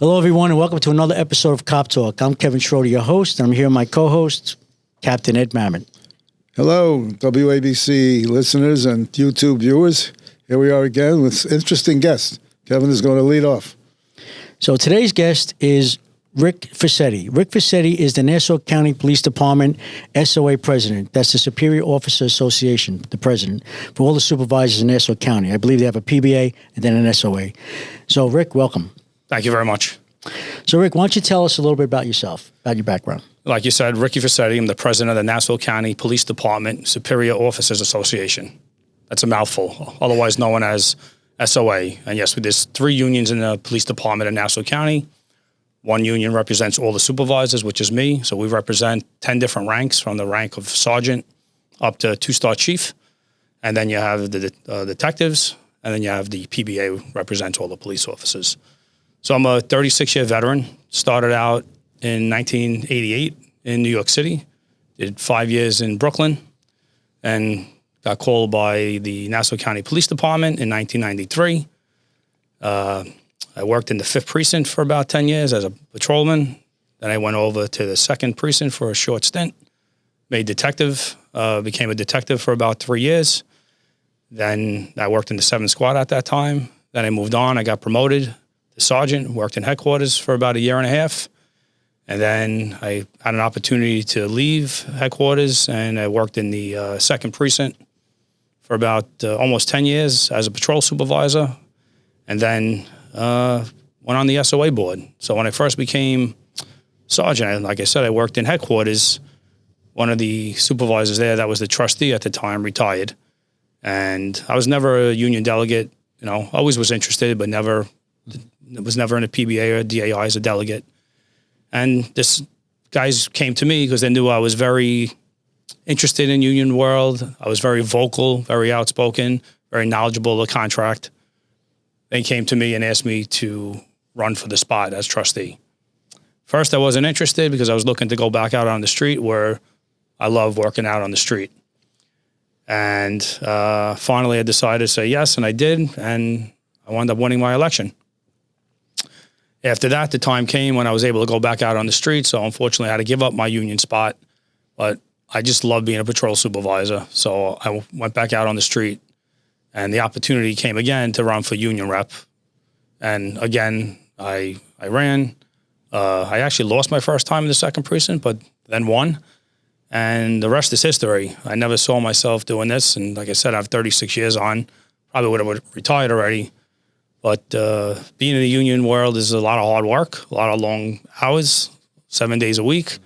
Hello, everyone, and welcome to another episode of Cop Talk. I'm Kevin Schroeder, your host, and I'm here with my co-host, Captain Ed Mamet. Hello, WABC listeners and YouTube viewers. Here we are again with interesting guests. Kevin is going to lead off. So today's guest is Rick Frassetti. Rick Frassetti is the Nassau County Police Department SOA president. That's the Superior Officer Association, the president, for all the supervisors in Nassau County. I believe they have a PBA and then an SOA. So, Rick, welcome. Thank you very much. So, Rick, why don't you tell us a little bit about yourself, about your background? Like you said, Ricky Frassetti. I'm the president of the Nassau County Police Department Superior Officers Association. That's a mouthful, otherwise known as SOA. And yes, there's 3 unions in the police department in Nassau County. One union represents all the supervisors, which is me. So we represent 10 different ranks, from the rank of sergeant up to 2-star chief. And then you have the detectives, and then you have the PBA represents all the police officers. So I'm a 36-year veteran. Started out in 1988 in New York City. Did 5 years in Brooklyn, and got called by the Nassau County Police Department in 1993. I worked in the 5th Precinct for about 10 years as a patrolman. Then I went over to the 2nd Precinct for a short stint. Made detective, became a detective for about 3 years. Then I worked in the 7th Squad at that time. Then I moved on. I got promoted to sergeant, worked in headquarters for about a year and a half. And then I had an opportunity to leave headquarters, and I worked in the 2nd Precinct for about almost 10 years as a patrol supervisor, and then went on the SOA board. So when I first became sergeant, like I said, I worked in headquarters. One of the supervisors there, that was the trustee at the time, retired. And I was never a union delegate, always was interested, but was never in a PBA or DAI as a delegate. And this guys came to me because they knew I was very interested in union world. I was very vocal, very outspoken, very knowledgeable of the contract. They came to me and asked me to run for the spot as trustee. First, I wasn't interested because I was looking to go back out on the street, where I love working out on the street. And finally, I decided to say yes, and I did, and I wound up winning my election. After that, the time came when I was able to go back out on the street, so unfortunately I had to give up my union spot, but I just love being a patrol supervisor, so I went back out on the street, and the opportunity came again to run for union rep. And again, I ran. I actually lost my first time in the 2nd Precinct, but then won, and the rest is history. I never saw myself doing this, and like I said, I have 36 years on. Probably would have retired already. But being in the union world is a lot of hard work, a lot of long hours, 7 days a week.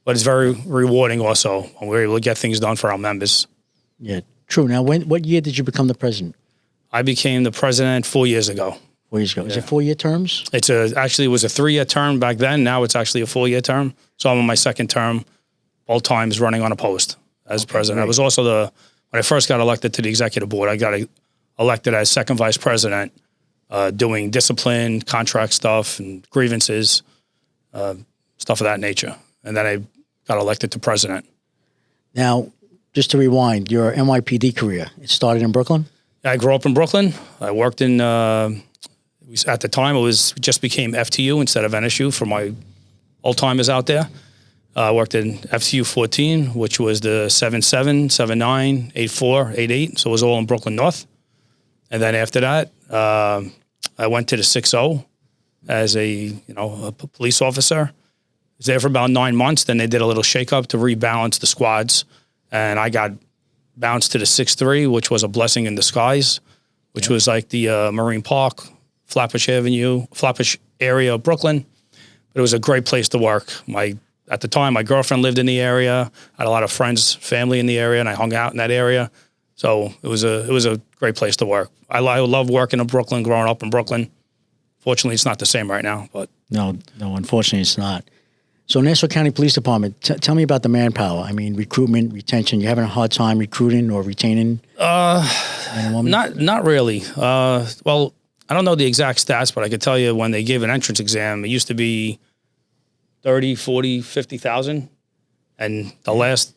But it's very rewarding also when we're able to get things done for our members. Yeah, true. Now, what year did you become the president? I became the president 4 years ago. 4 years ago. Yeah. Is it 4-year terms? Actually, it was a 3-year term back then. Now it's actually a 4-year term. So I'm on my 2nd term, both times running on a post as president. Great. I was also when I first got elected to the executive board, I got elected as 2nd vice president. Doing discipline, contract stuff, and grievances, stuff of that nature. And then I got elected to president. Now, just to rewind, your NYPD career, it started in Brooklyn? I grew up in Brooklyn. I worked in, at the time, just became FTU instead of NSU for my old-timers out there. I worked in FTU 14, which was the 7-7, 7-9, 8-4, 8-8, so it was all in Brooklyn North. And then after that, I went to the 6-0 as a police officer. I was there for about 9 months. Then they did a little shakeup to rebalance the squads, and I got bounced to the 6-3, which was a blessing in disguise, which was like the Marine Park, Flatbush area of Brooklyn. But it was a great place to work. At the time, my girlfriend lived in the area. I had a lot of friends, family in the area, and I hung out in that area. So it was a great place to work. I love working in Brooklyn, growing up in Brooklyn. Fortunately, it's not the same right now. But No, unfortunately, it's not. So Nassau County Police Department, tell me about the manpower. I mean, recruitment, retention. You having a hard time recruiting or retaining men and women? Not really. Well, I don't know the exact stats, but I could tell you when they gave an entrance exam, it used to be 30, 40, 50,000. And the last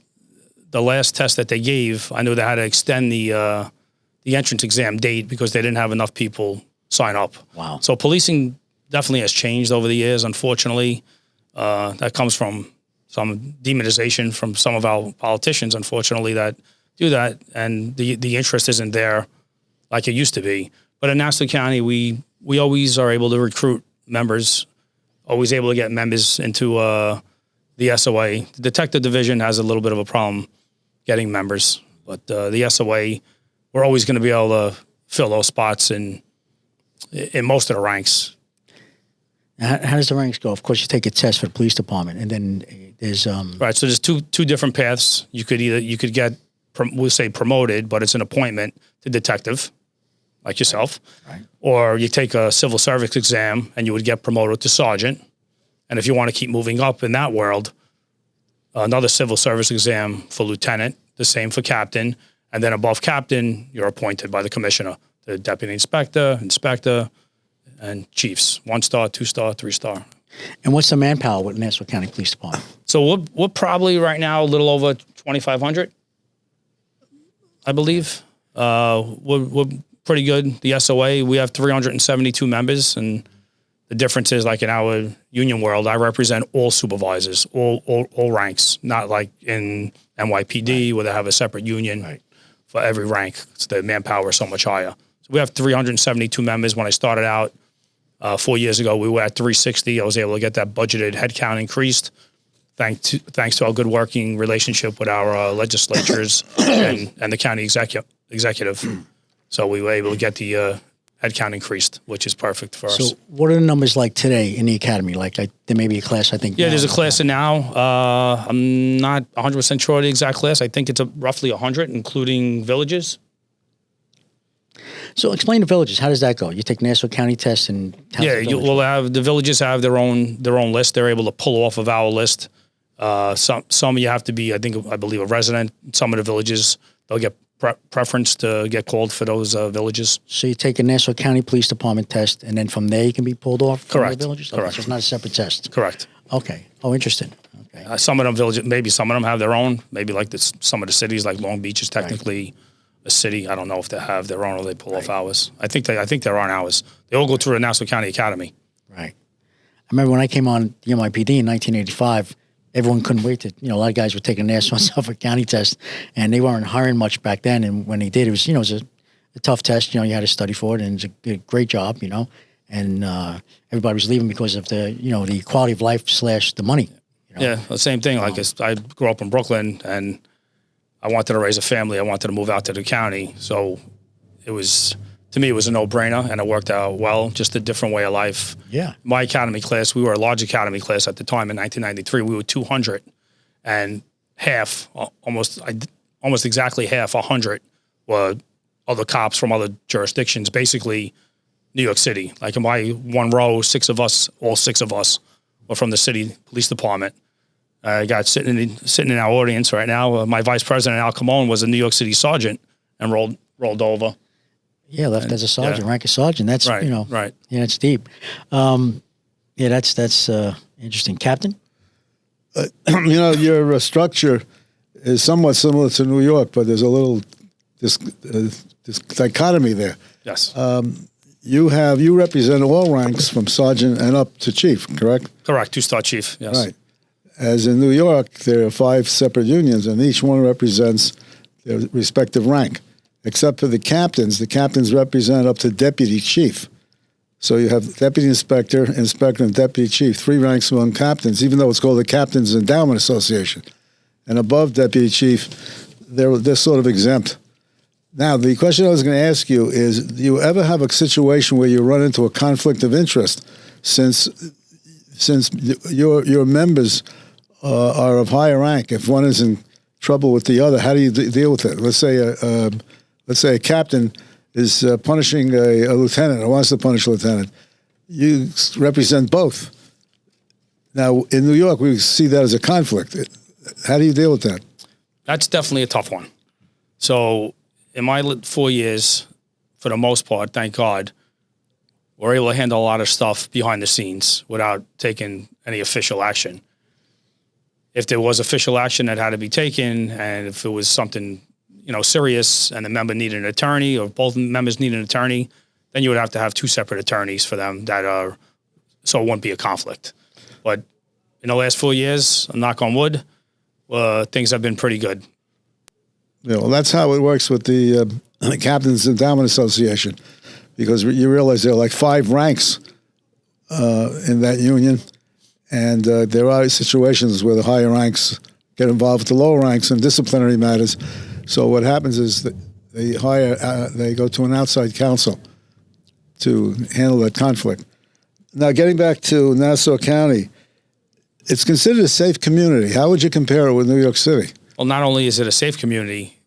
test that they gave, I knew they had to extend the entrance exam date because they didn't have enough people sign up. Wow. So policing definitely has changed over the years, unfortunately. That comes from some demonization from some of our politicians, unfortunately, that do that, and the interest isn't there like it used to be. But in Nassau County, we always are able to recruit members, always able to get members into the SOA. The detective division has a little bit of a problem getting members, but the SOA, we're always going to be able to fill those spots in most of the ranks. How does the ranks go? Of course, you take a test for the police department, and then there's Right. So there's two different paths. You could get we'll say promoted, but it's an appointment to detective, like yourself, right. Or you take a civil service exam and you would get promoted to sergeant. And if you want to keep moving up in that world, another civil service exam for lieutenant, the same for captain, and then above captain, you're appointed by the commissioner, the deputy inspector, and chiefs, 1-star, 2-star, 3-star. And what's the manpower with Nassau County Police Department? So we're probably right now a little over 2,500, I believe. We're pretty good. The SOA, we have 372 members, and the difference is, like in our union world, I represent all supervisors, all ranks, not like in NYPD where they have a separate union for every rank. So the manpower is so much higher. So we have 372 members. When I started out 4 years ago, we were at 360. I was able to get that budgeted headcount increased thanks to our good working relationship with our legislatures and the county executive. So we were able to get the headcount increased, which is perfect for us. So what are the numbers like today in the academy? Like there may be a class, I think. Yeah, there's a class in now. I'm not 100% sure of the exact class. I think it's roughly 100, including villages. So explain the villages. How does that go? You take Nassau County tests and we'll have the villages have their own list. They're able to pull off of our list. Some you have to be, I believe, a resident. Some of the villages they'll get preference to get called for those villages. So you take a Nassau County Police Department test, and then from there you can be pulled off from Correct. the villages? Correct. Okay, so it's not a separate test? Correct. Okay. Oh, interesting. Okay. Some of them villages, maybe some of them have their own. Maybe like some of the cities, like Long Beach is technically a city. I don't know if they have their own or they pull off ours. I think they're on ours. They all go through the Nassau County Academy. Right. I remember when I came on the NYPD in 1985, everyone couldn't wait to, a lot of guys were taking the Nassau and Suffolk County test, and they weren't hiring much back then. And when they did, it was, it was a tough test. You had to study for it, and it was a great job, and everybody was leaving because of the, the quality of life / the money. Yeah, the same thing. Like I grew up in Brooklyn, and I wanted to raise a family. I wanted to move out to the county. So to me, it was a no-brainer, and it worked out well, just a different way of life. Yeah. My academy class, we were a large academy class at the time in 1993. We were 200, and half, almost exactly half, 100, were other cops from other jurisdictions, basically New York City. Like in my one row, all six of us were from the city police department. I got sitting in our audience right now. My vice president, Al Camone, was a New York City sergeant and rolled over. Yeah, left as a sergeant, rank as sergeant. That's right. Yeah, that's deep. That's interesting. Captain? Your structure is somewhat similar to New York, but there's a little this dichotomy there. Yes. You represent all ranks from sergeant and up to chief, correct? Correct. 2-star chief. Yes. Right. As in New York, there are 5 separate unions, and each one represents their respective rank. Except for the captains represent up to deputy chief. So you have deputy inspector, and deputy chief, 3 ranks among captains, even though it's called the Captains Endowment Association. And above deputy chief, they're sort of exempt. Now, the question I was going to ask you is, do you ever have a situation where you run into a conflict of interest since your members are of higher rank? If one is in trouble with the other, how do you deal with it? Let's say a captain is punishing a lieutenant or wants to punish a lieutenant. You represent both. Now, in New York, we see that as a conflict. How do you deal with that? That's definitely a tough one. So in my 4 years, for the most part, thank God, we're able to handle a lot of stuff behind the scenes without taking any official action. If there was official action that had to be taken, and if it was something serious and the member needed an attorney or both members need an attorney, then you would have to have 2 separate attorneys for them that are so it wouldn't be a conflict. But in the last 4 years, knock on wood, things have been pretty good. Yeah, well, that's how it works with the Captain's Endowment Association, because you realize there are like 5 ranks in that union, and there are situations where the higher ranks get involved with the lower ranks in disciplinary matters. So what happens is that they go to an outside counsel to handle that conflict. Now, getting back to Nassau County, it's considered a safe community. How would you compare it with New York City? Well, not only is it a safe community,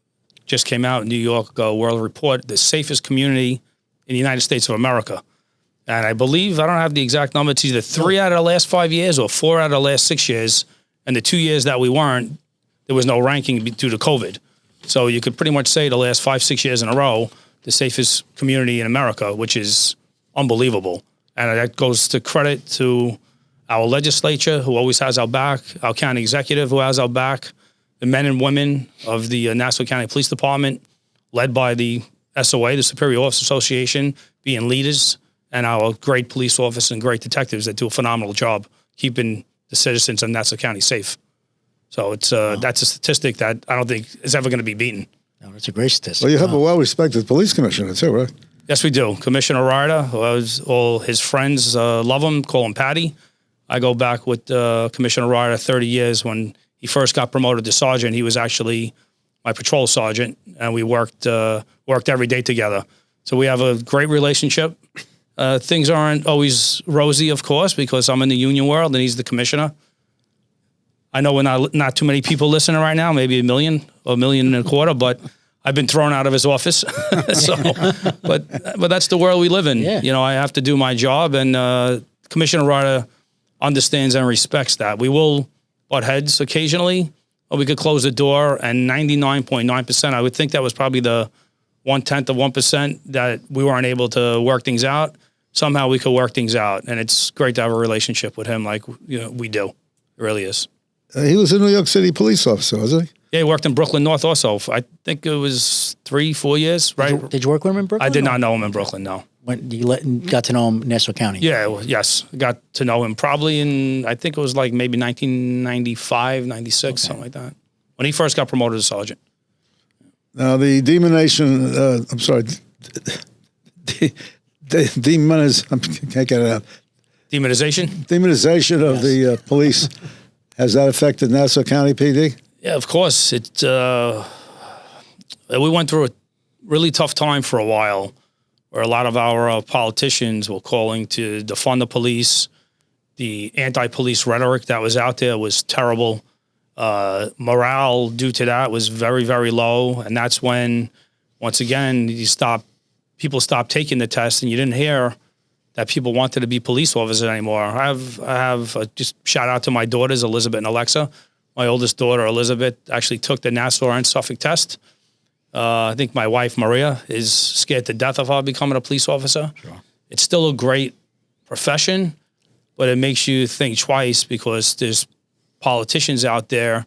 just came out in New York World Report, the safest community in the United States of America. And I believe, I don't have the exact number, it's either 3 out of the last 5 years or 4 out of the last 6 years. And the 2 years that we weren't, there was no ranking due to COVID. So you could pretty much say the last 5-6 years in a row, the safest community in America, which is unbelievable. And that goes to credit to our legislature, who always has our back, our county executive, who has our back, the men and women of the Nassau County Police Department, led by the SOA, the Superior Officers Association, being leaders, and our great police officers and great detectives that do a phenomenal job keeping the citizens of Nassau County safe. So it's that's a statistic that I don't think is ever going to be beaten. No, that's a great statistic. Well, you have a well-respected police commissioner too, right? Yes, we do. Commissioner Ryder, all his friends love him, call him Patty. I go back with Commissioner Ryder 30 years. When he first got promoted to sergeant, he was actually my patrol sergeant, and we worked every day together. So we have a great relationship. Things aren't always rosy, of course, because I'm in the union world and he's the commissioner. I know we're not too many people listening right now, maybe 1 million or 1.25 million, but I've been thrown out of his office. So, but that's the world we live in. Yeah. You know, I have to do my job, and Commissioner Ryder understands and respects that. We will butt heads occasionally, or we could close the door, and 99.9%, I would think that was probably the 1/10 of 1% that we weren't able to work things out. Somehow we could work things out, and it's great to have a relationship with him like we do. It really is. He was a New York City police officer, wasn't he? Yeah, he worked in Brooklyn North also. I think it was 3-4 years, right? Did you work with him in Brooklyn? I did not know him in Brooklyn, no. When you got to know him in Nassau County? Yeah, well, yes. Got to know him probably in, I think it was like maybe 1995, 96, something like that. When he first got promoted to sergeant. Now, the demonization, I'm sorry, I can't get it out. Demonization? Demonization of the police, has that affected Nassau County PD? Yeah, of course. We went through a really tough time for a while where a lot of our politicians were calling to defund the police. The anti-police rhetoric that was out there was terrible. Morale due to that was very, very low. And that's when, once again, people stopped taking the test, and you didn't hear that people wanted to be police officers anymore. I have just shout out to my daughters, Elizabeth and Alexa. My oldest daughter, Elizabeth, actually took the Nassau and Suffolk test. I think my wife, Maria, is scared to death of her becoming a police officer. Sure. It's still a great profession, but it makes you think twice because there's politicians out there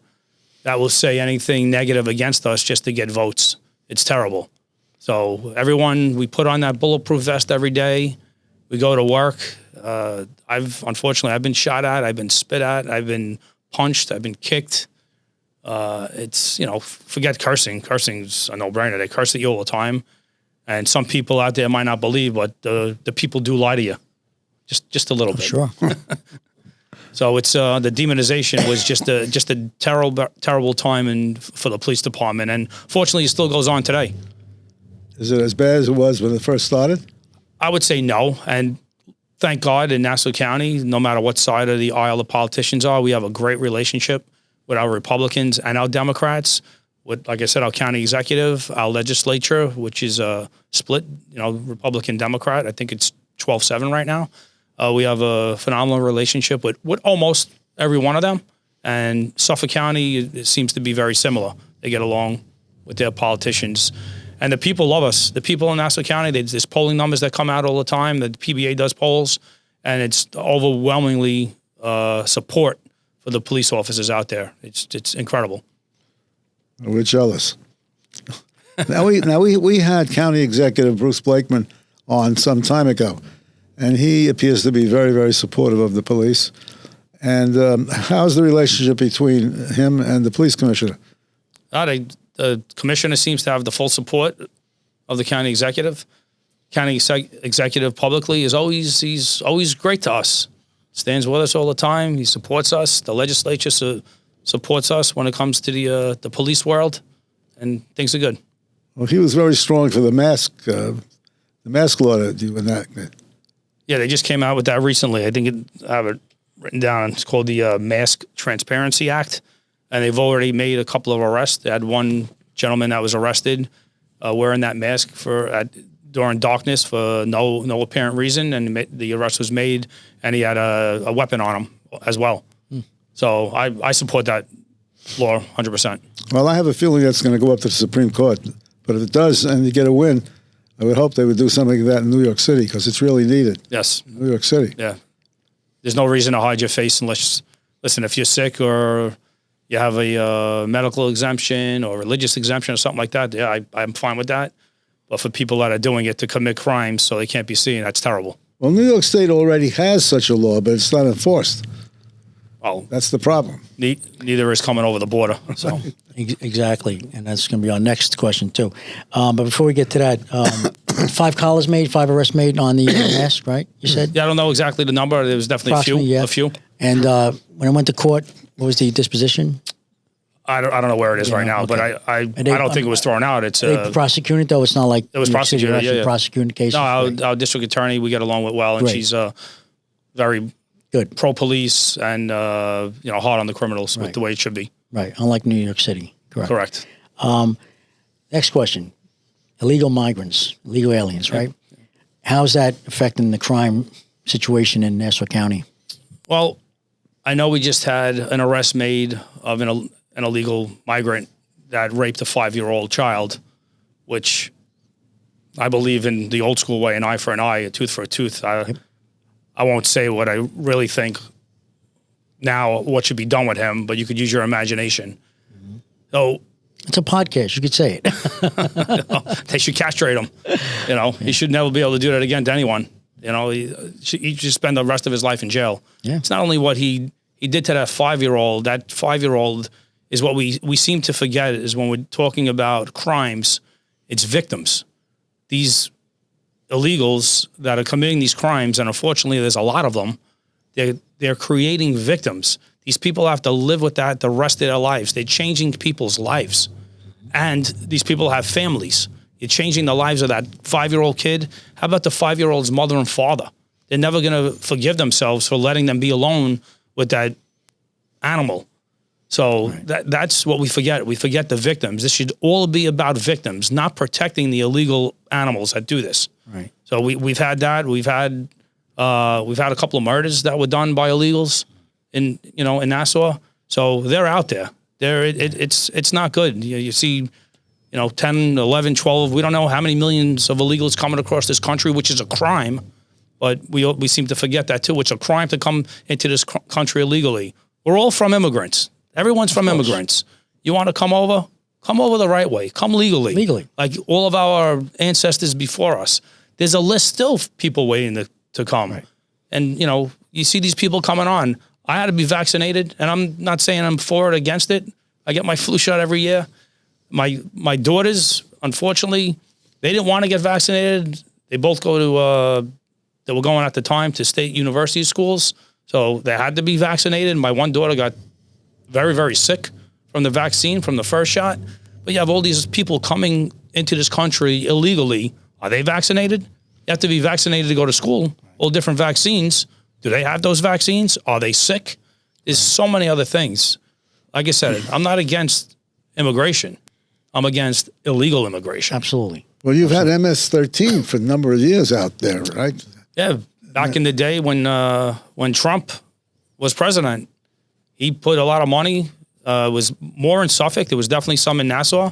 that will say anything negative against us just to get votes. It's terrible. So everyone, we put on that bulletproof vest every day. We go to work. Unfortunately, I've been shot at. I've been spit at. I've been punched. I've been kicked. It's, forget cursing. Cursing's a no-brainer. They curse at you all the time. And some people out there might not believe, but the people do lie to you. Just a little bit. Sure. So it's the demonization was just a terrible time for the police department. And fortunately, it still goes on today. Is it as bad as it was when it first started? I would say no. And thank God in Nassau County, no matter what side of the aisle the politicians are, we have a great relationship with our Republicans and our Democrats. With, like I said, our county executive, our legislature, which is a split, Republican Democrat. I think it's 12-7 right now. We have a phenomenal relationship with almost every one of them. And Suffolk County, it seems to be very similar. They get along with their politicians. And the people love us. The people in Nassau County, there's polling numbers that come out all the time. The PBA does polls, and it's overwhelmingly support for the police officers out there. It's incredible. We're jealous. Now we had County Executive Bruce Blakeman on some time ago, and he appears to be very, very supportive of the police. And how's the relationship between him and the police commissioner? The commissioner seems to have the full support of the county executive. County executive publicly he's always great to us. Stands with us all the time. He supports us. The legislature supports us when it comes to the police world, and things are good. Well, he was very strong for the mask law that you enacted. Yeah, they just came out with that recently. I think I have it written down. It's called the Mask Transparency Act, and they've already made a couple of arrests. They had one gentleman that was arrested wearing that mask during darkness for no apparent reason, and the arrest was made, and he had a weapon on him as well. So I support that law 100%. Well, I have a feeling that's going to go up to the Supreme Court, but if it does and you get a win, I would hope they would do something like that in New York City because it's really needed. Yes. New York City. Yeah. There's no reason to hide your face unless, listen, if you're sick or you have a medical exemption or religious exemption or something like that, yeah, I'm fine with that. But for people that are doing it to commit crimes so they can't be seen, that's terrible. Well, New York State already has such a law, but it's not enforced. Well, that's the problem. Neither is coming over the border. So Exactly, and that's going to be our next question too. But before we get to that, 5 arrests made on the mask, right? You said? Yeah, I don't know exactly the number. There was definitely a few. And when it went to court, what was the disposition? I don't know where it is right now, okay. but I don't think it was thrown out. It's they prosecuted though. It's not like it was prosecuted. Yeah. Prosecuting the case. No, our district attorney we get along with well, and Great. she's very good, pro-police and hard on the criminals with the way it should be. Right, unlike New York City. Correct. Next question: illegal migrants, illegal aliens, right? How's that affecting the crime situation in Nassau County? Well, I know we just had an arrest made of an illegal migrant that raped a 5-year-old child, which I believe in the old school way, an eye for an eye, a tooth for a tooth. I won't say what I really think now, what should be done with him, but you could use your imagination. Mm-hmm. So it's a podcast. You could say it. They should castrate him. He should never be able to do that again to anyone. He should spend the rest of his life in jail. Yeah. It's not only what he did to that 5-year-old. That 5-year-old is what we seem to forget is when we're talking about crimes, it's victims. These illegals that are committing these crimes, and unfortunately there's a lot of them, they're creating victims. These people have to live with that the rest of their lives. They're changing people's lives. And these people have families. You're changing the lives of that 5-year-old kid. How about the 5-year-old's mother and father? They're never going to forgive themselves for letting them be alone with that animal. So that's what we forget. We forget the victims. This should all be about victims, not protecting the illegal animals that do this. Right. So we've had that. We've had a couple of murders that were done by illegals in Nassau. So they're out there. It's not good. You see, 10, 11, 12. We don't know how many millions of illegals coming across this country, which is a crime. But we seem to forget that too. It's a crime to come into this country illegally. We're all from immigrants. Everyone's from immigrants. You want to come over? Come over the right way. Come legally. Legally. Like all of our ancestors before us. There's a list still of people waiting to come. Right. And, you see these people coming on. I had to be vaccinated, and I'm not saying I'm for it or against it. I get my flu shot every year. My daughters, unfortunately, they didn't want to get vaccinated. They both they were going at the time to state university schools. So they had to be vaccinated. My one daughter got very, very sick from the vaccine, from the first shot. But you have all these people coming into this country illegally. Are they vaccinated? You have to be vaccinated to go to school. All different vaccines. Do they have those vaccines? Are they sick? There's so many other things. Like I said, I'm not against immigration. I'm against illegal immigration. Absolutely. Well, you've had MS-13 for a number of years out there, right? Yeah. Back in the day when Trump was president, he put a lot of money. It was more in Suffolk. There was definitely some in Nassau.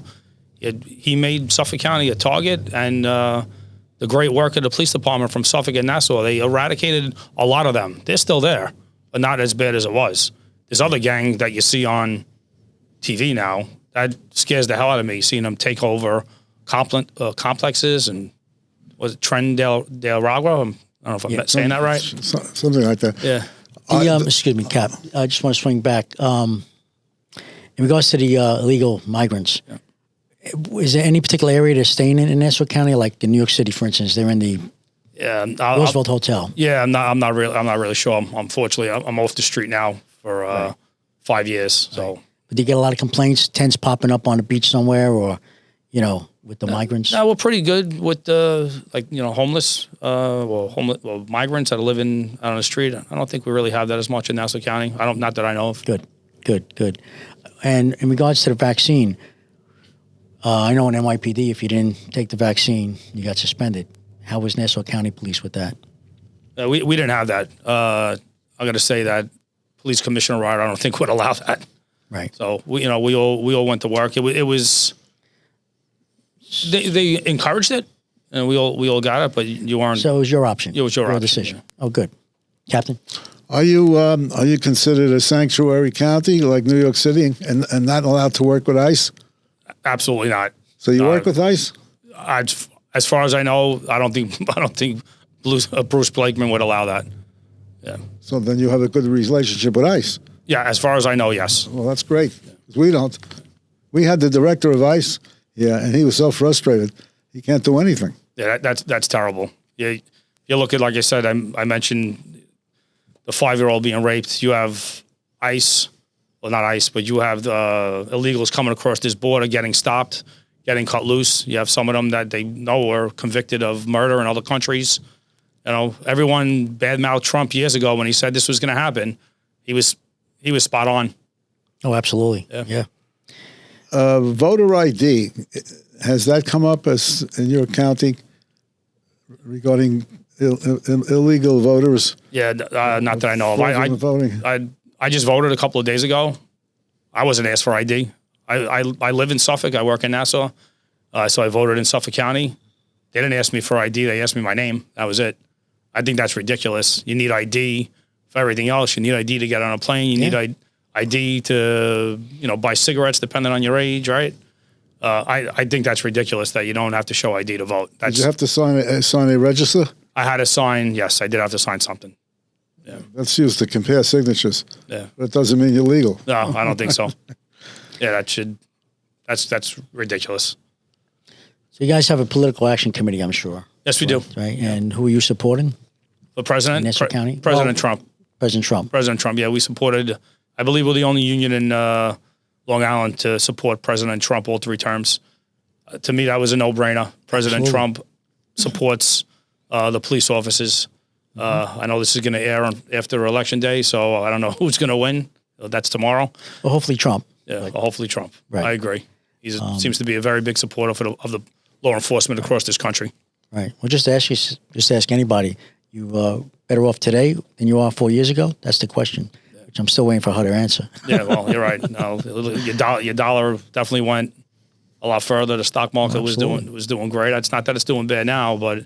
He made Suffolk County a target, and the great work of the police department from Suffolk and Nassau, they eradicated a lot of them. They're still there, but not as bad as it was. There's other gang that you see on TV now that scares the hell out of me, seeing them take over complexes and was it Trend Del Ragua? I don't know if I'm saying that right. Something like that. Yeah. Excuse me, Cap. I just want to swing back. In regards to the illegal migrants, is there any particular area they're staying in Nassau County, like in New York City, for instance? They're in the Roosevelt Hotel. Yeah, I'm not really sure. Unfortunately, I'm off the street now for 5 years. So, but do you get a lot of complaints? Tents popping up on the beach somewhere, or with the migrants? No, we're pretty good with the homeless, migrants that are living out on the street. I don't think we really have that as much in Nassau County. Not that I know of. Good. And in regards to the vaccine, I know in NYPD, if you didn't take the vaccine, you got suspended. How was Nassau County Police with that? We didn't have that. I got to say that Police Commissioner Ryder, I don't think would allow that. Right. So we all went to work. It was they encouraged it, and we all got it. But you weren't. So it was your option. It was your option, decision. Yeah. Oh, good, Captain. Are you considered a sanctuary county like New York City and not allowed to work with ICE? Absolutely not. So you work with ICE? As far as I know, I don't think Bruce Blakeman would allow that. Yeah. So then you have a good relationship with ICE. Yeah, as far as I know, yes. Well, that's great. 'Cause we don't. We had the director of ICE, and he was so frustrated. He can't do anything. Yeah, that's terrible. Yeah, you look at, like I said, I mentioned the 5-year-old being raped. You have ICE, well, not ICE, but you have illegals coming across this border, getting stopped, getting cut loose. You have some of them that they know are convicted of murder in other countries. Everyone badmouthed Trump years ago when he said this was going to happen. He was spot on. Oh, absolutely. Yeah. Voter ID, has that come up as in your county regarding illegal voters? Yeah, not that I know of. Voting? I just voted a couple of days ago. I wasn't asked for ID. I live in Suffolk. I work in Nassau. So I voted in Suffolk County. They didn't ask me for ID. They asked me my name. That was it. I think that's ridiculous. You need ID for everything else. You need ID to get on a plane. You need ID to, buy cigarettes depending on your age, right? I think that's ridiculous that you don't have to show ID to vote. Did you have to sign a register? I had to sign, yes, I did have to sign something. Yeah. That's used to compare signatures. Yeah. But it doesn't mean you're legal. No, I don't think so. Yeah, that's ridiculous. So you guys have a political action committee, I'm sure. Yes, we do. Right? And who are you supporting? The president? Nassau County? President Trump. President Trump. President Trump, yeah. We supported, I believe we're the only union in Long Island to support President Trump all 3 terms. To me, that was a no-brainer. President Trump supports the police officers. I know this is going to air after Election Day, so I don't know who's going to win. That's tomorrow. Well, hopefully Trump. Yeah, hopefully Trump. Right. I agree. He seems to be a very big supporter of the law enforcement across this country. Right. Well, just ask anybody. You better off today than you are 4 years ago? That's the question, which I'm still waiting for her to answer. Yeah, well, you're right. No, your dollar definitely went a lot further. The stock market was doing great. It's not that it's doing bad now, but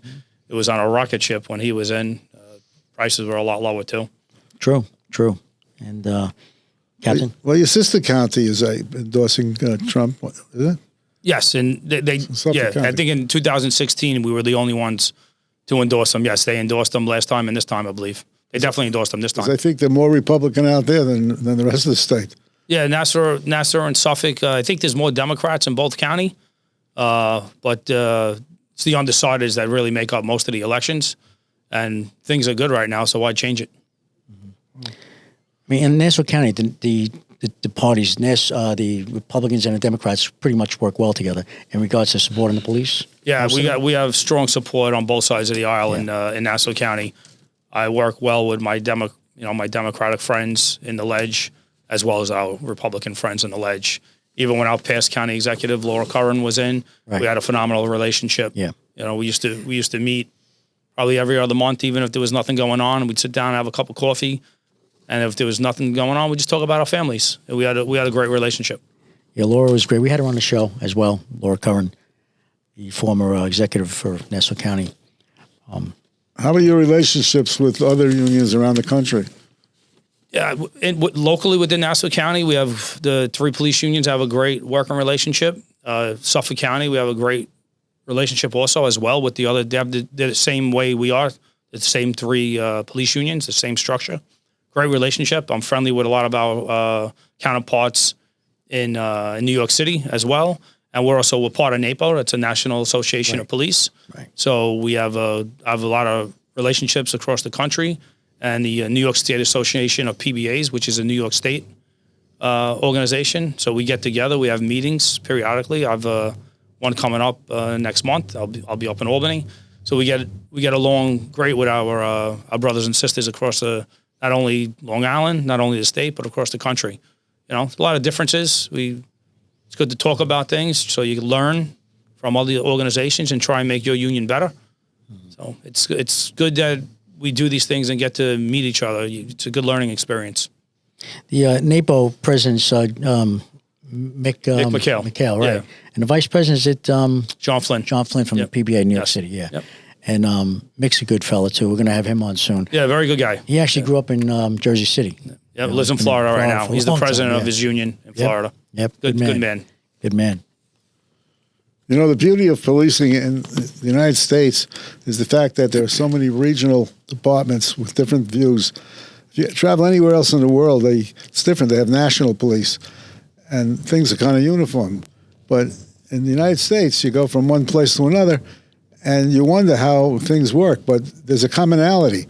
it was on a rocket ship when he was in. Prices were a lot lower too. True. And Captain? Well, your sister county is endorsing Trump, is it? Yes, and they I think in 2016 we were the only ones to endorse them. Yes, they endorsed them last time and this time, I believe. They definitely endorsed them this time. I think they're more Republican out there than the rest of the state. Yeah, Nassau and Suffolk, I think there's more Democrats in both county, but it's the undecideds that really make up most of the elections, and things are good right now, so why change it? I mean, in Nassau County, the parties, the Republicans and the Democrats, pretty much work well together in regards to supporting the police. Yeah, we have strong support on both sides of the aisle in Nassau County. I work well with my Democratic friends in the ledge, as well as our Republican friends in the ledge. Even when our past county executive Laura Curran was in, we had a phenomenal relationship. Yeah, we used to meet probably every other month, even if there was nothing going on. We'd sit down and have a cup of coffee. And if there was nothing going on, we just talk about our families. We had a great relationship. Yeah, Laura was great. We had her on the show as well, Laura Curran, the former executive for Nassau County. How are your relationships with other unions around the country? Yeah, locally within Nassau County, we have the 3 police unions have a great working relationship. Suffolk County, we have a great relationship also as well with the other. They're the same way we are. the same three police unions, the same structure. Great relationship. I'm friendly with a lot of our counterparts in New York City as well. And we're part of NAPO. That's a National Association of Police. Right. So we have a lot of relationships across the country. And the New York State Association of PBAs, which is a New York State organization. So we get together. We have meetings periodically. I've one coming up next month. I'll be up in Albany. So we get along great with our brothers and sisters across not only Long Island, not only the state, but across the country. You know, a lot of differences. It's good to talk about things so you can learn from all the organizations and try and make your union better. So it's good that we do these things and get to meet each other. It's a good learning experience. The NAPO president's Mick McHale, right? Yeah. And the vice president is it John Flynn. John Flynn from the PBA in New York City, yeah. Yep. And Mick's a good fella too. We're going to have him on soon. Yeah, very good guy. He actually grew up in Jersey City. Yeah, lives in Florida right now. He's the president of his union in Florida. Yep. Good man. Good man. You know, the beauty of policing in the United States is the fact that there are so many regional departments with different views. If you travel anywhere else in the world, it's different. They have national police, and things are kind of uniform. But in the United States, you go from one place to another, and you wonder how things work. But there's a commonality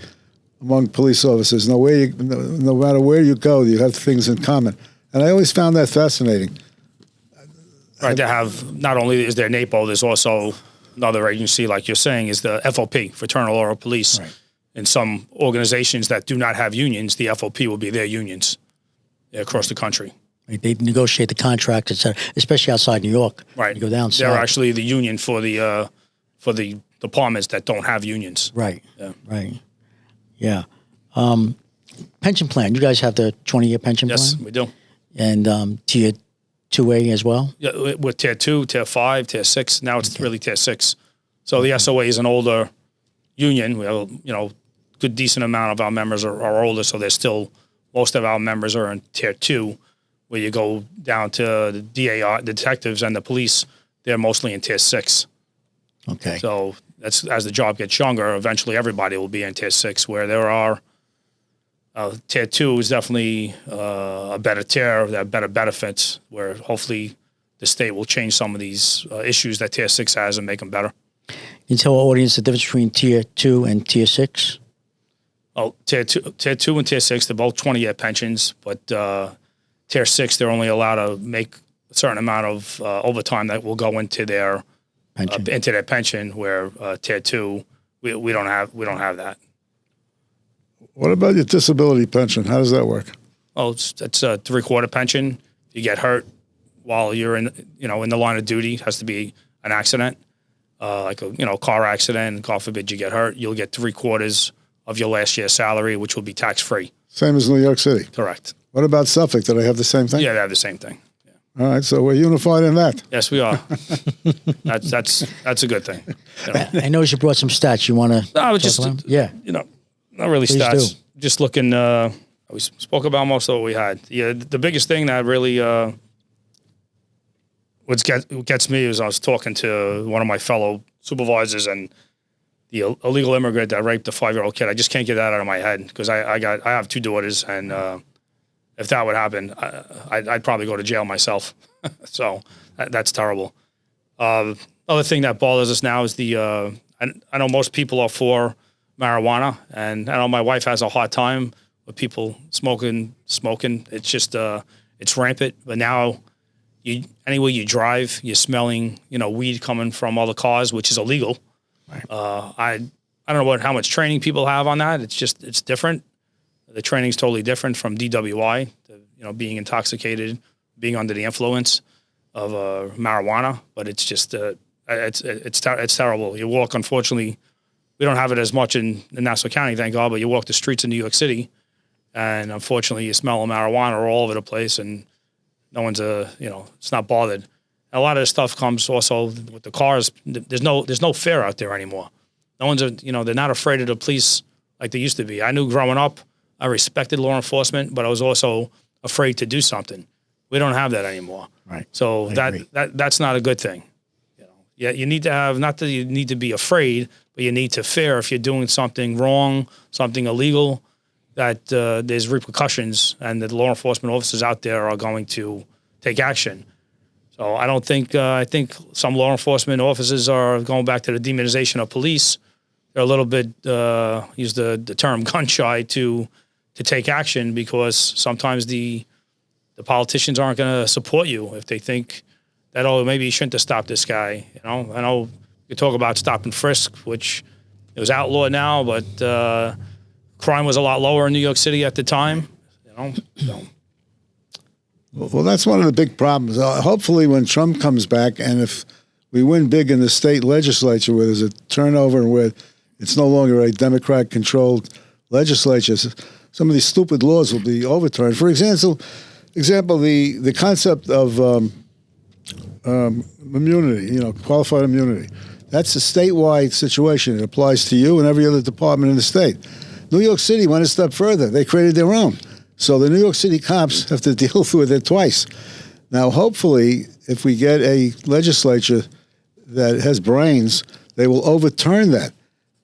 among police officers. No matter where you go, you have things in common. And I always found that fascinating. Right, they have, not only is there NAPO, there's also another agency, like you're saying, is the FOP, Fraternal Order of Police. Right. In some organizations that do not have unions, the FOP will be their unions across the country. They negotiate the contract, etc., especially outside New York. Right. You go down south. They're actually the union for the departments that don't have unions. Right. Yeah. Right. Yeah. Pension plan. You guys have the 20-year pension Yes, plan? we do. And Tier 2A as well? Yeah, with Tier 2, Tier 5, Tier 6. Now it's really Tier 6. So the SOA is an older union. We have, good decent amount of our members are older, so there's still, most of our members are in Tier 2, where you go down to the DAR, the detectives and the police, they're mostly in Tier 6. Okay. So that's, as the job gets younger, eventually everybody will be in Tier 6, where there are, Tier 2 is definitely a better tier, that better benefits, where hopefully the state will change some of these issues that Tier 6 has and make them better. Can you tell our audience the difference between Tier 2 and Tier 6? Oh, Tier 2 and Tier 6, they're both 20-year pensions, but Tier 6, they're only allowed to make a certain amount of overtime that will go into their pension, where Tier 2, we don't have that. What about your disability pension? How does that work? Oh, it's a 3/4 pension. If you get hurt while you're in the line of duty, it has to be an accident, like a car accident. God forbid you get hurt, you'll get 3/4 of your last year's salary, which will be tax-free. Same as New York City? Correct. What about Suffolk? Do they have the same thing? Yeah, they have the same thing. Yeah. All right, so we're unified in that. Yes, we are. That's a good thing. I noticed you brought some stats. You want to I was just, not really Please stats. do. Just looking, we spoke about most of what we had. Yeah, the biggest thing that really what gets me is I was talking to one of my fellow supervisors, and the illegal immigrant that raped the 5-year-old kid. I just can't get that out of my head, because I have 2 daughters, and if that would happen, I'd probably go to jail myself. So that's terrible. Other thing that bothers us now is I know most people are for marijuana, and I know my wife has a hard time with people smoking. It's just it's rampant. But now, anywhere you drive, you're smelling weed coming from all the cars, which is illegal. Right. I don't know how much training people have on that. It's different. The training's totally different from DWI, being intoxicated, being under the influence of marijuana. But it's just it's terrible. You walk, unfortunately, we don't have it as much in Nassau County, thank God, but you walk the streets of New York City, and unfortunately you smell marijuana all over the place, and no one's it's not bothered. And a lot of this stuff comes also with the cars. There's no fear out there anymore. No one's they're not afraid of the police like they used to be. I knew growing up, I respected law enforcement, but I was also afraid to do something. We don't have that anymore. Right. So that's not a good thing. Yeah, you need to have, not that you need to be afraid, but you need to fear if you're doing something wrong, something illegal, that there's repercussions and that law enforcement officers out there are going to take action. So I don't think, I think some law enforcement officers are going back to the demonization of police. They're a little bit, use the term gun shy to take action, because sometimes the politicians aren't going to support you if they think that, oh, maybe you shouldn't have stopped this guy. You know, I know you talk about stop and frisk, which it was outlawed now, but crime was a lot lower in New York City at the time. You know, so. Well, that's one of the big problems. Hopefully, when Trump comes back, and if we win big in the state legislature, where there's a turnover and where it's no longer a Democrat-controlled legislature, some of these stupid laws will be overturned. For example, the concept of immunity, qualified immunity. That's a statewide situation. It applies to you and every other department in the state. New York City went a step further. They created their own. So the New York City cops have to deal with it twice. Now, hopefully, if we get a legislature that has brains, they will overturn that,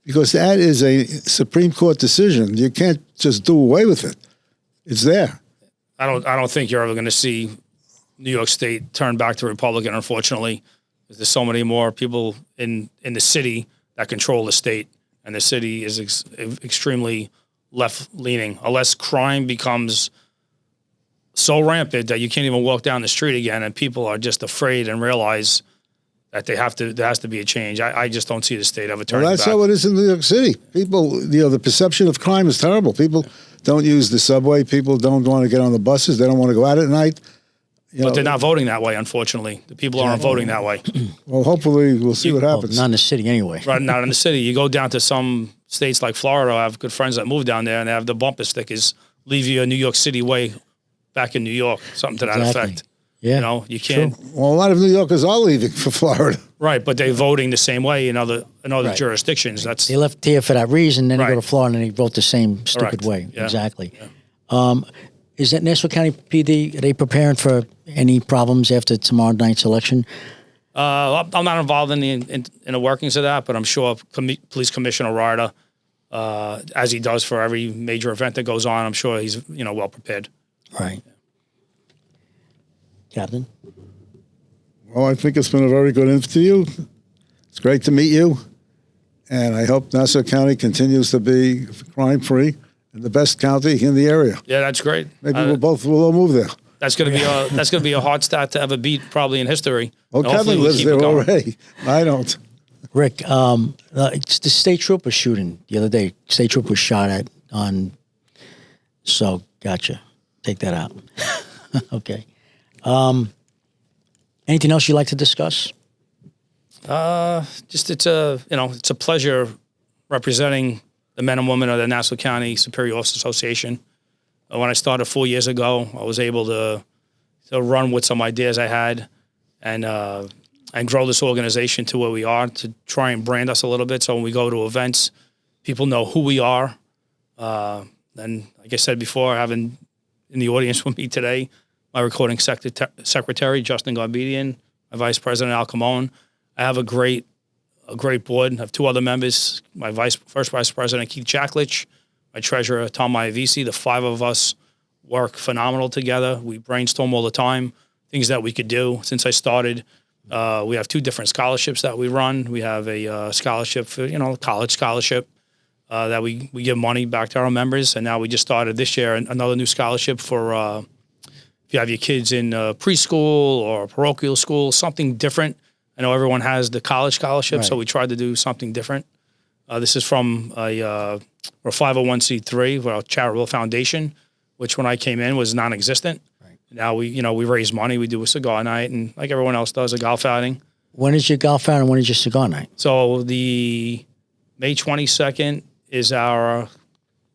because that is a Supreme Court decision. You can't just do away with it. It's there. I don't think you're ever going to see New York State turn back to Republican, unfortunately. There's so many more people in the city that control the state, and the city is extremely left-leaning. Unless crime becomes so rampant that you can't even walk down the street again, and people are just afraid and realize that there has to be a change. I just don't see the state ever turning back. Well, that's how it is in New York City. People, the perception of crime is terrible. People don't use the subway. People don't want to get on the buses. They don't want to go out at night. But they're not voting that way, unfortunately. The people aren't voting that way. Well, hopefully we'll see what happens. Well, not in the city anyway. Right, not in the city. You go down to some states like Florida. I have good friends that move down there, and they have the bumper stickers, leave you a New York City way back in New York, something to that effect. Yeah. You can't. Sure. Well, a lot of New Yorkers are leaving for Florida. Right, but they're voting the same way in other jurisdictions. That's They left here for that reason, then they Right. go to Florida and they vote the same stupid Correct. way. Yeah. Exactly. Yeah. Is that Nassau County PD, are they preparing for any problems after tomorrow night's election? I'm not involved in the workings of that, but I'm sure Police Commissioner Ryder, as he does for every major event that goes on, I'm sure he's well prepared. Right. Captain? Well, I think it's been a very good interview. It's great to meet you, and I hope Nassau County continues to be crime-free and the best county in the area. Yeah, that's great. Maybe we'll all move there. That's going to be a hard stat to ever beat, probably in history. Well, Hopefully Kevin we lives keep it there going. already. I don't. Rick, it's the state trooper shooting the other day. State trooper was shot at on. So, gotcha. Take that out. Okay. Anything else you'd like to discuss? Just it's a pleasure representing the men and women of the Nassau County Superior Officers Association. When I started 4 years ago, I was able to run with some ideas I had and grow this organization to where we are, to try and brand us a little bit. So when we go to events, people know who we are. And like I said before, having in the audience with me today, my recording secretary, Justin Garbedian, my vice president, Al Camone. I have a great board. I have two other members, my first vice president, Keith Jacklich, my treasurer, Tom Iavisi. The five of us work phenomenal together. We brainstorm all the time, things that we could do. Since I started, we have two different scholarships that we run. We have a scholarship for, college scholarship that we give money back to our members. And now we just started this year another new scholarship for if you have your kids in preschool or parochial school, something different. I know everyone has the college scholarship, so we tried to do something different. This is from a 501c3, our charitable foundation, which when I came in was non-existent. Right. Now we raise money. We do a cigar night, and like everyone else does, a golf outing. When is your golf outing and when is your cigar night? So the May 22nd is our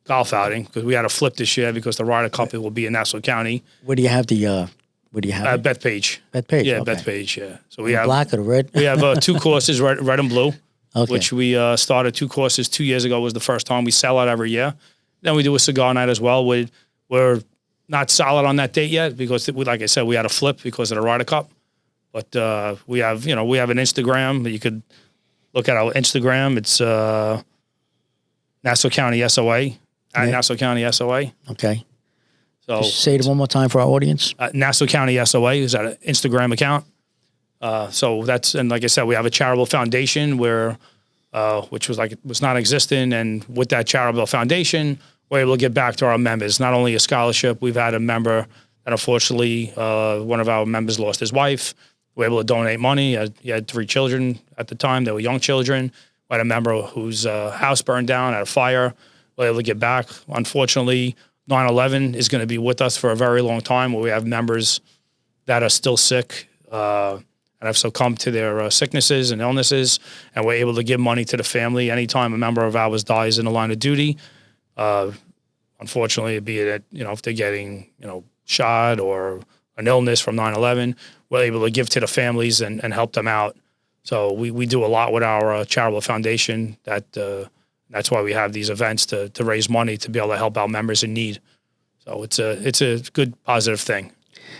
golf outing, because we had a flip this year because the Ryder Cup will be in Nassau County. Where do you have the? Where do you have it? Bethpage. Bethpage. Yeah, okay. Bethpage. Yeah. So we have black or the red. we have two courses, red and blue, Okay. which we started 2 courses 2 years ago. Was the first time. We sell out every year. Then we do a cigar night as well. We're not solid on that date yet because, like I said, we had a flip because of the Ryder Cup. But we have an Instagram that you could look at. Our Instagram. It's Nassau County SOA at Nassau County SOA. Okay. So Just say it one more time for our audience. Nassau County SOA is that an Instagram account. So that's, and like I said, we have a charitable foundation where, which was non-existent, and with that charitable foundation, we're able to give back to our members. Not only a scholarship, we've had a member that unfortunately, one of our members lost his wife. We were able to donate money. He had 3 children at the time. They were young children. We had a member whose house burned down at a fire. We were able to get back. Unfortunately, 9/11 is going to be with us for a very long time, where we have members that are still sick and have succumbed to their sicknesses and illnesses, and we're able to give money to the family anytime a member of ours dies in the line of duty. Unfortunately, be it if they're getting shot or an illness from 9/11, we're able to give to the families and help them out. So we do a lot with our charitable foundation. That's why we have these events to raise money to be able to help our members in need. So it's a good positive thing.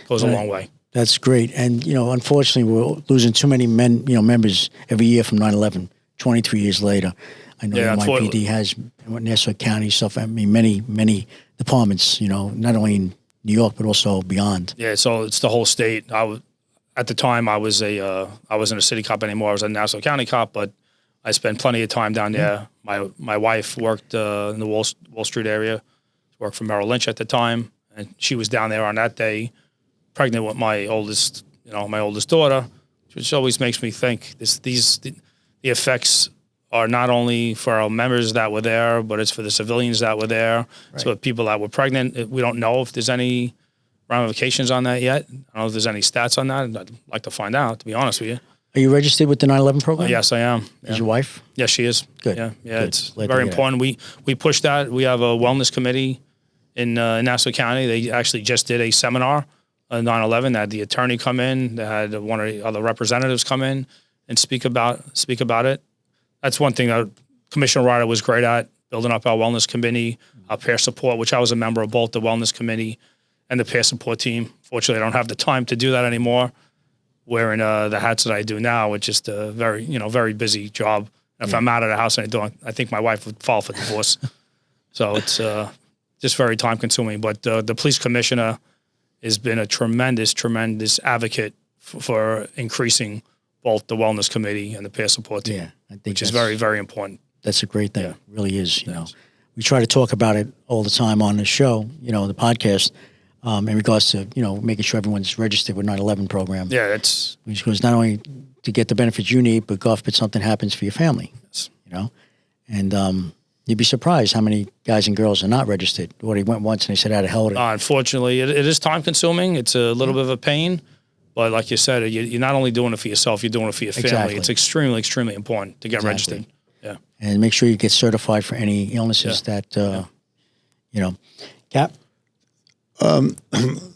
Goes a long way. That's great. And unfortunately, we're losing too many members every year from 9/11. 23 years later, I know NYPD has Nassau County stuff. I mean, many departments. Not only in New York but also beyond. Yeah, so it's the whole state. At the time, I wasn't a city cop anymore. I was a Nassau County cop, but I spent plenty of time down there. My wife worked in the Wall Street area. She worked for Merrill Lynch at the time, and she was down there on that day, pregnant with my oldest daughter, which always makes me think the effects are not only for our members that were there, but it's for the civilians that were there. Right. So people that were pregnant, we don't know if there's any ramifications on that yet. I don't know if there's any stats on that. I'd like to find out, to be honest with you. Are you registered with the 9/11 program? Yes, I am. Is your wife? Yes, she is. Good. Yeah, Good. It's very important. We push that. We have a wellness committee in Nassau County. They actually just did a seminar on 9/11. They had the attorney come in. They had one of the other representatives come in and speak about it. That's one thing that Commissioner Ryder was great at, building up our wellness committee, our peer support, which I was a member of both the wellness committee and the peer support team. Fortunately, I don't have the time to do that anymore, wearing the hats that I do now, which is a very busy job. And if I'm out of the house and I don't, I think my wife would file for divorce. So it's just very time consuming. But the police commissioner has been a tremendous advocate for increasing both the wellness committee and the peer support team, which is very, very important. That's a great thing. It really is. We try to talk about it all the time on the show, the podcast, in regards to, making sure everyone's registered with 9/11 program. Yeah, because not only to get the benefits you need, but God forbid something happens for your family. Yes. And you'd be surprised how many guys and girls are not registered, or they went once and they said, "How the hell?" Unfortunately, it is time consuming. It's a little bit of a pain. But like you said, you're not only doing it for yourself, you're doing it for your family. Exactly. It's extremely, extremely important to get registered. Yeah. And make sure you get certified for any illnesses that, Cap?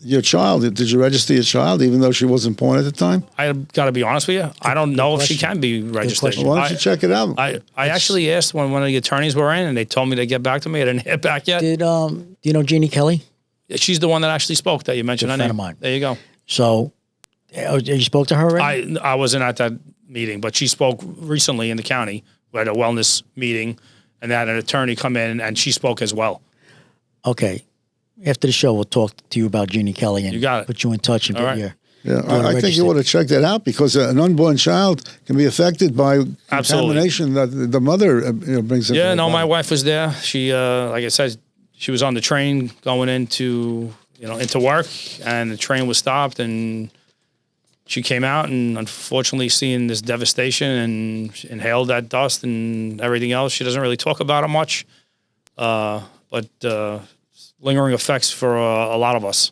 Your child, did you register your child even though she wasn't born at the time? I got to be honest with you. I don't know if she can be registered. Well, why don't you check it out? I actually asked when one of the attorneys were in, and they told me to get back to me. I didn't hear back yet. Do you know Jeannie Kelly? She's the one that actually spoke that you mentioned. Good friend of mine. There you go. So, you spoke to her already? I wasn't at that meeting, but she spoke recently in the county. We had a wellness meeting, and they had an attorney come in, and she spoke as well. Okay. After the show, we'll talk to you about Jeannie Kelly and you got it. Put you in touch and All get right. your. Yeah, I think you ought to check that out because an unborn child can be affected by contamination that the mother brings. Yeah, no, my wife was there. She, like I said, she was on the train going into work, and the train was stopped, and she came out, and unfortunately, seeing this devastation and inhaled that dust and everything else, she doesn't really talk about it much, but lingering effects for a lot of us.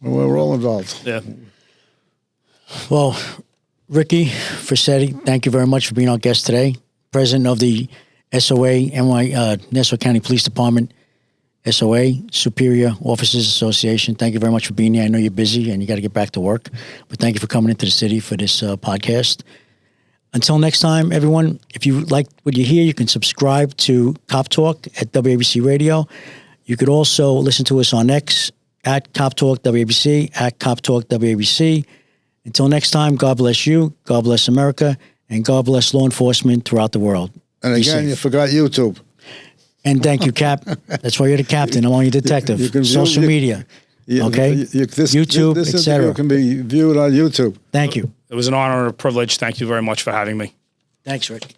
Well, we're all involved. Yeah. Well, Ricky Frassetti, thank you very much for being our guest today. President of the SOA, Nassau County Police Department, SOA, Superior Officers Association. Thank you very much for being here. I know you're busy and you got to get back to work, but thank you for coming into the city for this podcast. Until next time, everyone, if you like what you hear, you can subscribe to Cop Talk at WABC Radio. You could also listen to us on X at Cop Talk WABC, at Cop Talk WABC. Until next time, God bless you, God bless America, and God bless law enforcement throughout the world. And Be again, safe. you forgot YouTube. And thank you, Cap. That's why you're the captain. I'm only a detective. You can view- Social you- media. Yeah, Okay? YouTube, this etc. interview can be viewed on YouTube. Thank you. It was an honor and a privilege. Thank you very much for having me. Thanks, Rick.